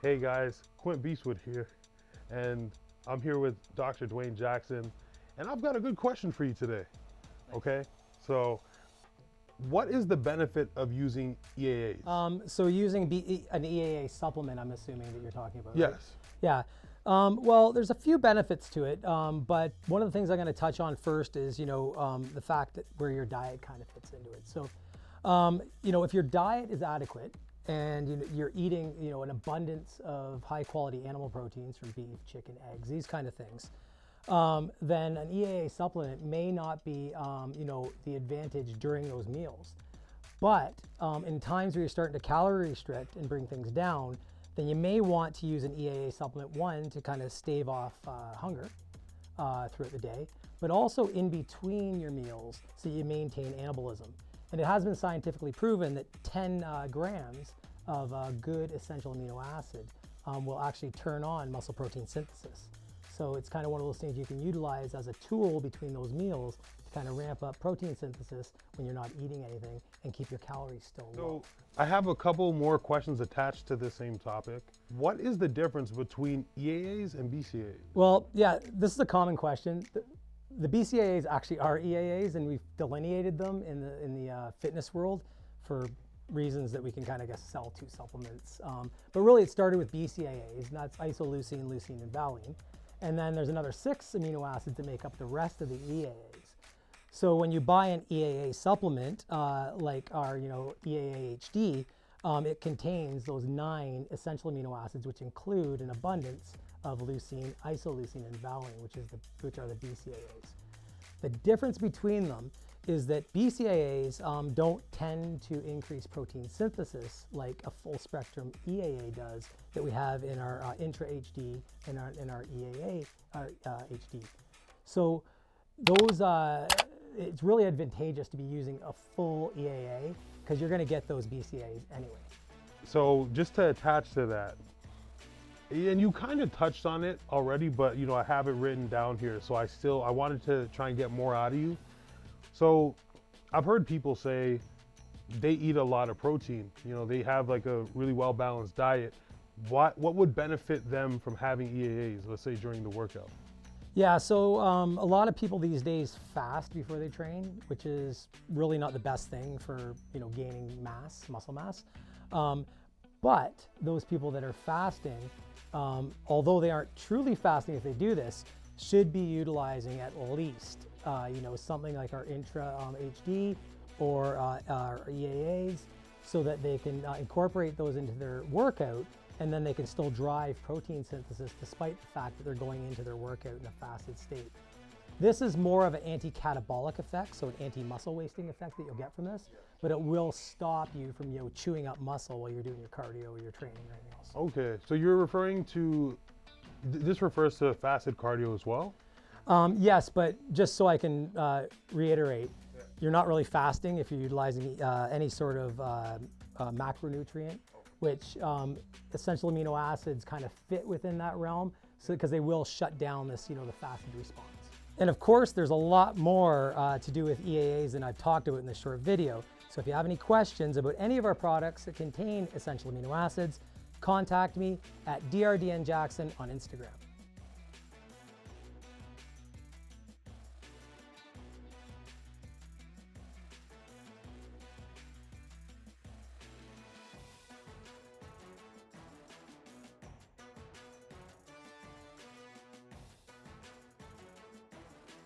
Hey guys, Quint Beastwood here, and I'm here with Dr. Dwayne Jackson, and I've got a good question for you today. Okay, so what is the benefit of using EAA'S? So using an EAA supplement, I'm assuming that you're talking about, Yes. right? Yeah. Well, there's a few benefits to it, but one of the things I'm going to touch on first is, the fact that where your diet kind of fits into it. So, if your diet is adequate and you're eating, an abundance of high quality animal proteins from beef, chicken, eggs, these kind of things, then an EAA supplement may not be, the advantage during those meals. But in times where you're starting to calorie restrict and bring things down, then you may want to use an EAA supplement, one, to kind of stave off hunger throughout the day, but also in between your meals so you maintain anabolism. And it has been scientifically proven that 10 grams of good essential amino acid will actually turn on muscle protein synthesis. So it's kind of one of those things you can utilize as a tool between those meals to kind of ramp up protein synthesis when you're not eating anything and keep your calories still low. So I have a couple more questions attached to the same topic. What is the difference between EAA'S and BCAA'S? Well, yeah, this is a common question. The BCAA'S actually are EAA'S, and we've delineated them in the fitness world for reasons that we can kind of sell to supplements. But really it started with BCAA'S, and that's isoleucine, leucine, and valine. And then there's another 6 amino acids that make up the rest of the EAA'S. So when you buy an EAA supplement, like our EAA'HD, it contains those 9 essential amino acids, which include an abundance of leucine, isoleucine, and valine, which are the BCAA'S. The difference between them is that BCAA'S don't tend to increase protein synthesis like a full spectrum EAA does that we have in our Intra HD and our EAA HD. So those, it's really advantageous to be using a full EAA because you're going to get those BCAA'S anyway. So just to attach to that, and you kind of touched on it already, but I have it written down here, so I wanted to try and get more out of you. So I've heard people say they eat a lot of protein, they have like a really well-balanced diet. What would benefit them from having EAA'S, let's say during the workout? Yeah, so a lot of people these days fast before they train, which is really not the best thing for gaining muscle mass. But those people that are fasting, although they aren't truly fasting if they do this, should be utilizing at least something like our Intra HD or our EAA'S, so that they can incorporate those into their workout, and then they can still drive protein synthesis despite the fact that they're going into their workout in a fasted state. This is more of an anti-catabolic effect, so an anti-muscle wasting effect that you'll get from this, but it will stop you from chewing up muscle while you're doing your cardio or your training or anything else. Okay, so you're referring to, this refers to fasted cardio as well? Yes, but just so I can reiterate, you're not really fasting if you're utilizing any sort of macronutrient, which essential amino acids kind of fit within that realm, so because they will shut down this, the fasted response. And of course, there's a lot more to do with EAA'S than I've talked about in this short video. So if you have any questions about any of our products that contain essential amino acids, contact me at drdnjackson on Instagram.